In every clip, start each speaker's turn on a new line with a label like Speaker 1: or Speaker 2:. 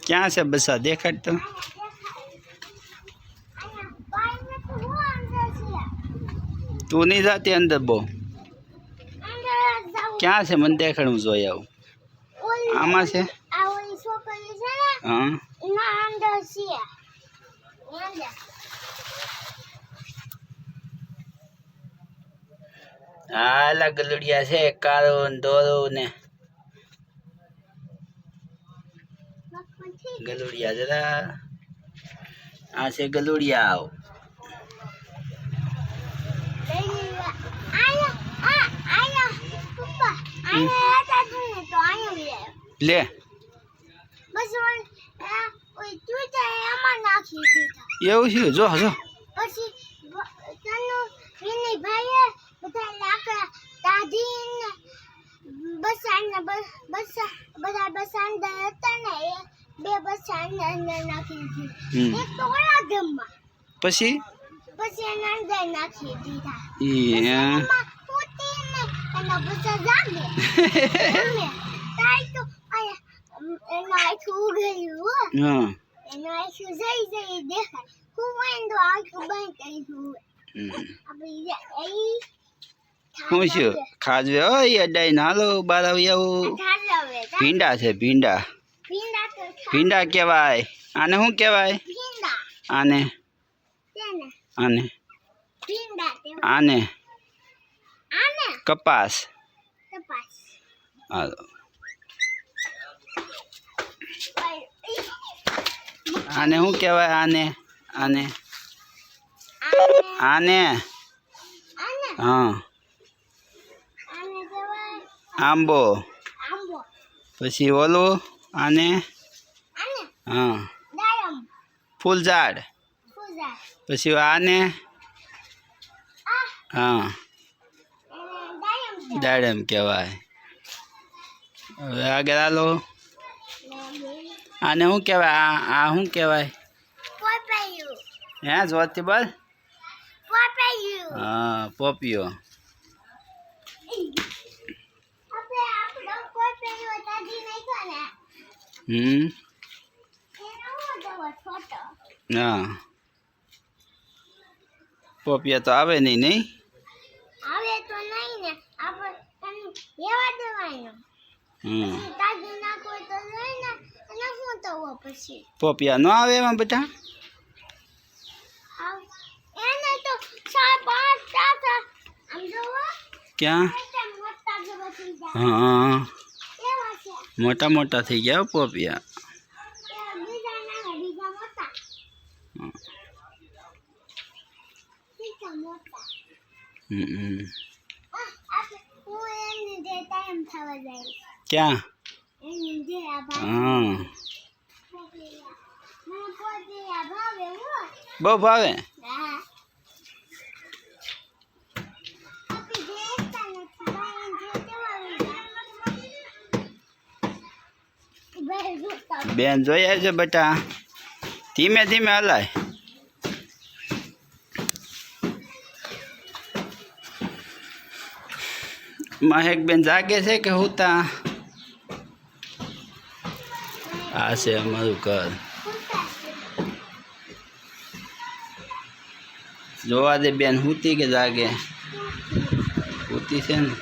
Speaker 1: ક્યાં છે બસા દેખાડ તો તું નહીં જાતી અંદર બહુ ક્યાં છે મને દેખાડું જોઈ આવું આમાં છે હા હાલા ગલુડિયા છે કાળો ને ધોળો ને ગલુડિયા જરા આ છે ગલુડિયા આવ લે એવું છે જો જો પછી શું છે ખાજવે હોય અડાઈ નાલો બાર આવી આવું ભીંડા છે ભીંડા ભીંડા કહેવાય આને શું કહેવાય આને આને આને કપાસ હાલો આને શું કહેવાય આને આને આને હા આંબો પછી ઓલું આને હા ફૂલઝાડ પછી આને હા દાડમ કહેવાય હવે આગળ હાલો આને શું કહેવાય આ શું કહેવાય હે જોરથી બોલ હા પોપિયો હા પોપિયા તો આવે નહીં નહીં પોપિયા ન આવે એમાં બેટા ક્યાં હા મોટા મોટા થઈ ગયા પોપિયા ક્યાં હા બહુ ભાવે બેન જોઈએ છે બેટા ધીમે ધીમે હલાય મહેક બેન જાગે છે કે હુતા આ છે અમારું ઘર જોવા દે બેન હુતી કે જાગે હુતી છે ને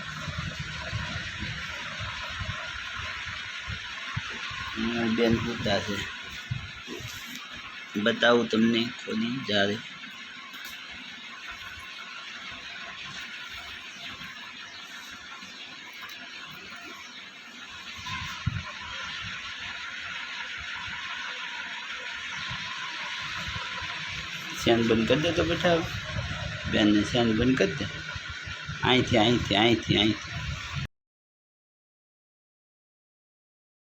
Speaker 1: બેન હુતા છે બતાવું તમને ખોલી જ્યારે સેન બંધ કરી દે તો બેઠા બેનને સેન બંધ કરી દે અહીંથી અહીંથી અહીંથી અહીંથી